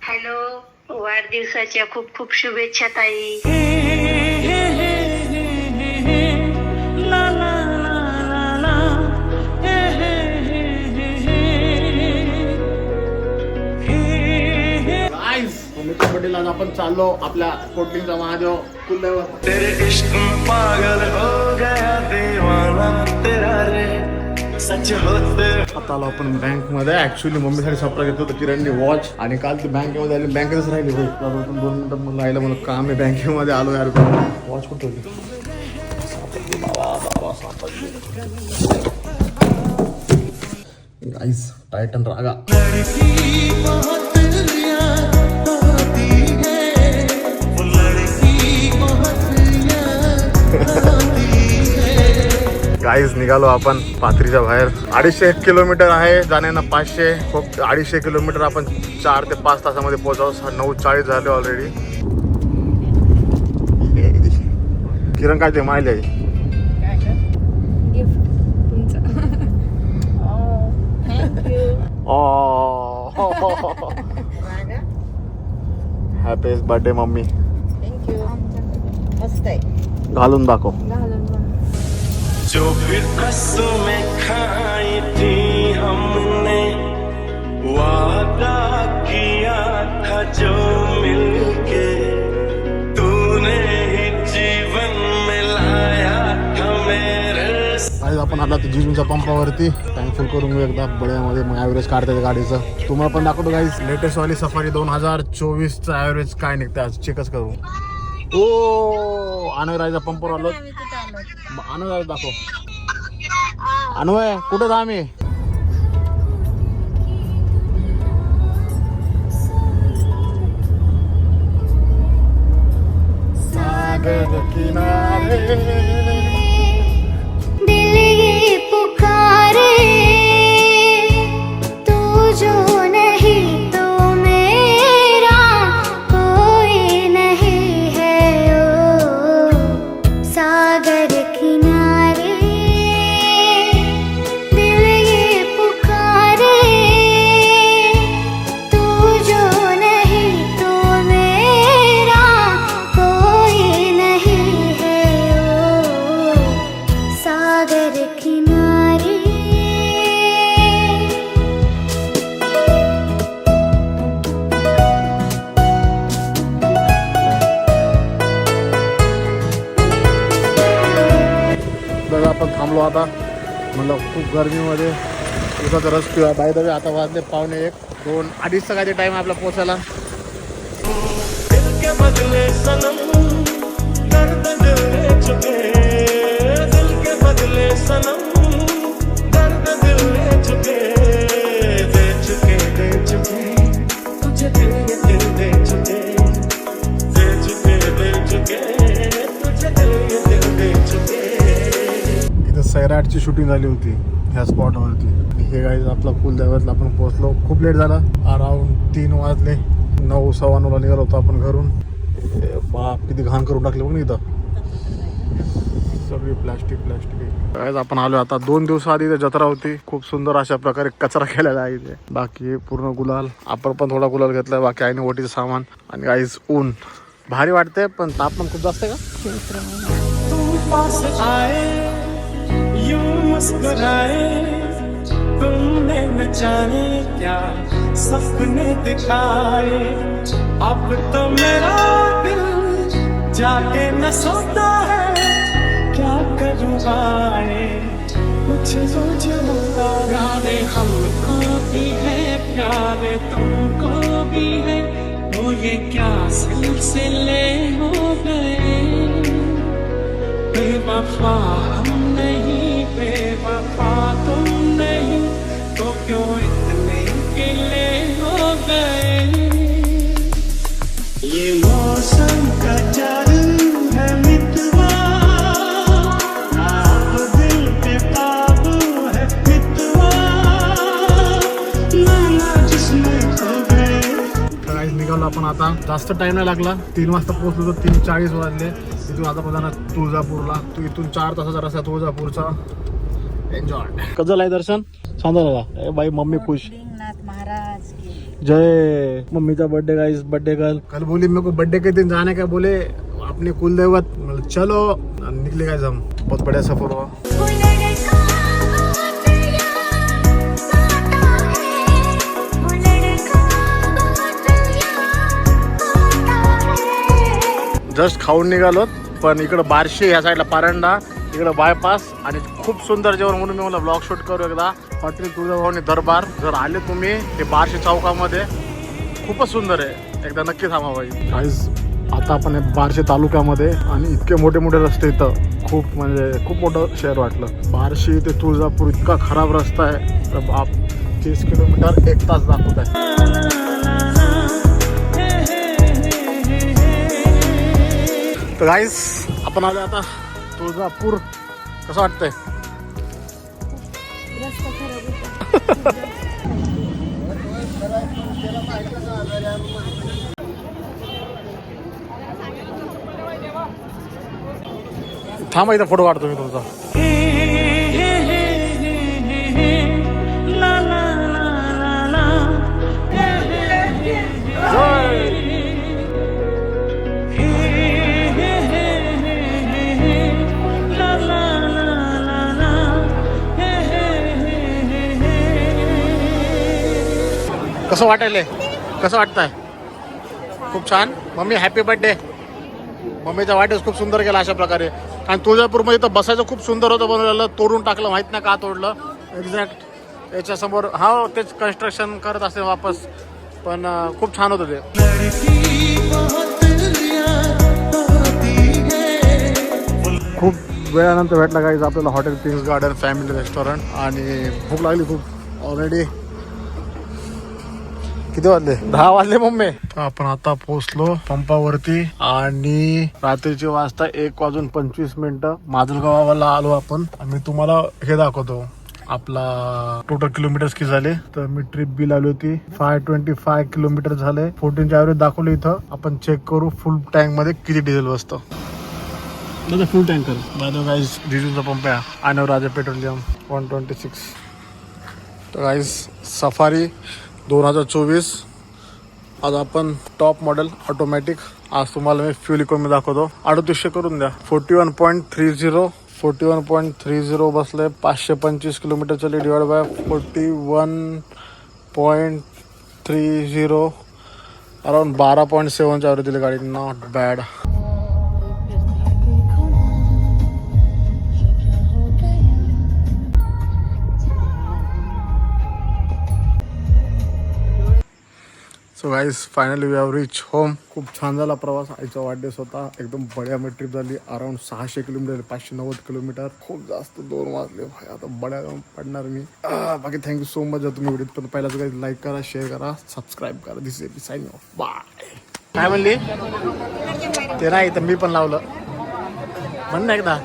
Hello, वाढदिवसाच्या खूप खूप शुभेच्छा ताई. मम्मीच्या बर्थडेला आपण चाललो आपल्या कोटलिंगचा महादेव कुलदेव. तेरे इश्क में पागल हो गया दीवाना तेरा रे सच होते. आता आलो आपण बँक मध्ये. ऍक्च्युली मम्मीसाठी सरप्राईज घेतलं होतं किरणने वॉच, आणि काल ती बँकेमध्ये आली, बँकेतच राहिली. होय 2 मिनिटं मला राहिलं, मला काम आहे बँकेमध्ये. आलो यार, वॉच कुठे होती? गाईस टायटन रागा. गाईज निघालो आपण पाथरीच्या बाहेर. 250 किलोमीटर आहे, जाण्यानं 500. खूप 250 किलोमीटर आपण 4 ते 5 तासामध्ये पोहोचावं. 9:40 झाले ऑलरेडी. किरण काय ते मायले आहे हॅपीस्ट बर्थडे मम्मी. घालून दाखव. जो फिर कसमें खाई थी हमने वादा किया था जो मिलके तूने ही जीवन में लाया था मेरे. आज आपण आला तर जिजूंच्या पंपावरती टँक फुल करून घेऊ एकदा बड्यामध्ये. मग ॲव्हरेज काढते गाडीचं. तुम्हाला पण दाखवतो गाईज. लेटेस्ट वाली सफारी 2024चं ॲव्हरेज काय निघतं आज चेकच करू. ओ अनवरायचा पंपावर आलो. अनवराय दाखव. अनवय कुठे जा आम्ही? सागर किनारे दिल ये पुकारे तू जो नहीं तो मेरा कोई नहीं है. ओ सागर किनारे दिल ये पुकारे तू जो नहीं तो मेरा कोई नहीं है. ओ सागर किनारे. बघा आपण थांबलो आता. म्हणलं खूप गर्मीमध्ये उसाचा रस पिवा. बाय द वे आता वाजले 1:45, 2, 2:30चा काय टाईम आहे आपला पोचायला. दिल के बदले सनम दर्द दे चुके. दिल के बदले सनम दर्द दिल ले चुके. दे चुके दे चुके तुझे दिल ये दिल दे चुके. दे चुके दे चुके तुझे दिल ये दिल दे चुके. इथं सैराटची शूटिंग झाली होती ह्या स्पॉटवरती. हे गाईज आपला कुलदैवतला आपण पोहोचलो. खूप लेट झाला. अराउंड 3 वाजले. 9, 9:15 निघालो होतो आपण घरून. बाप किती घाण करून टाकले बघ ना इथं. सगळी प्लॅस्टिक. गाईज आपण आलो आता. 2 दिवसाआधी इथे जत्रा होती. खूप सुंदर अशा प्रकारे कचरा केलेला आहे इथे. बाकी पूर्ण गुलाल. आपण पण थोडा गुलाल घेतलाय. बाकी आईने ओटीचं सामान. आणि गाईज ऊन भारी वाटते, पण तापमान खूप जास्त आहे का? तुम पास आए यूं मुस्कुराए तुमने न जाने क्या सपने दिखाए. अब तो मेरा दिल जाके न सोता है क्या करूँ आए कुछ सोचूंगा. प्यारे हमको भी है प्यारे तुमको भी है. वो ये क्या सिलसिले हो गए. बेवफा हम नहीं बेवफा तुम नहीं तो क्यों इतने गिले हो गए. ये मौसम का जादू है मितवा. आप दिल पे काबू है मितवा. नाना जिसमें खो गए. गाईज निघालो आपण आता. जास्त टाइम नाही लागला. 3 वाजता पोहोचलो तर 3:40 वाजले. इथून आता जाणार तुळजापूरला. तू इथून 4 तासाचा रस्ता तुळजापूरचा. एन्जॉय. कसं झालंय दर्शन? छान झालं का? बाई मम्मी खुश. नाथ महाराज की जय मम्मी का बर्थडे गाइस, बर्थडे कल बोली मेरे को बर्थडे के दिन जाने का, बोले अपने कुलदेवत, मतलब चलो निकले गाइस हम। बहुत बढ़िया सफर हुआ। जस्ट खाऊन निघालो, पण इकडं बार्शी या साईडला पारंडा, इकडं बायपास आणि खूप सुंदर जेवण म्हणून मी मला ब्लॉग शूट करू एकदा। हॉटेल तुळजाभवानी दरबार, जर आले तुम्ही हे बार्शी चौकामध्ये, खूपच सुंदर आहे, एकदा नक्की थांबा भाई गाईज। आता आपण आहे बार्शी तालुक्यामध्ये आणि इतके मोठे मोठे रस्ते इथं, खूप म्हणजे खूप मोठं शहर वाटलं। बार्शी ते तुळजापूर इतका खराब रस्ता आहे, तर बाप 30 किलोमीटर 1 तास दाखवत आहे। तर गाईस आपण आलो आता तुळजापूर, कसं वाटतंय? थांबा इथं फोटो काढतो मी तुमचा। कसं वाटायलंय, कसं वाटतंय? खूप छान। Mummy happy birthday. मम्मीचा वाढदिवस खूप सुंदर केला अशा प्रकारे। आणि तुळजापूरमध्ये तर बसायचं खूप सुंदर होतं बनवलेलं, तोडून टाकलं, माहीत नाही का तोडलं एक्झॅक्ट। याच्यासमोर हा तेच कन्स्ट्रक्शन करत असेल वापस, पण खूप छान होतं ते। खूप वेळानंतर भेटला गाईज आपल्याला hotel Kings garden family restaurant, आणि भूक लागली खूप ऑलरेडी। किती वाजले? 10 वाजले मम्मी। आपण आता पोहोचलो पंपावरती आणि रात्रीचे वाजता 1:25 माजलगावाला आलो आपण। मी तुम्हाला हे दाखवतो, आपला टोटल किलोमीटर्स किती झाले। तर मी ट्रिप बिल आली होती 525 किलोमीटर झाले, 14चे ॲव्हरेज दाखवले इथं। आपण चेक करू फुल टँक मध्ये किती डिझेल बसतं। दादा फुल टँकर बाय द गाईज, डिझेलचा पंप आहे आणि राजा पेट्रोलियम 126। तर गाईज सफारी 2024 आज आपण टॉप मॉडेल ऑटोमॅटिक। आज तुम्हाला मी फ्युल इकॉनॉमी दाखवतो। 3800 करून द्या। 41.30 बसले, 525 किलोमीटर चले, डिवाइड बाय 41.30, अराउंड 12.7 ॲव्हरेज दिली गाडी, not bad. So guys finally we have reach home. खूप छान झाला प्रवास, आईचा वाढदिवस होता, एकदम बढिया मी ट्रिप झाली। अराउंड 600 किलोमीटर, 590 किलोमीटर, खूप जास्त 2 वाजले भाई, आता बड्या पडणार मी। बाकी थँक्यू सो मच, जर तुम्ही व्हिडिओ पण पहिल्याच काही लाईक करा, शेअर करा, सबस्क्राईब करा। दिस इज साइन ऑफ, बाय। काय म्हणली ते? नाही तर मी पण लावलं म्हण ना एकदा।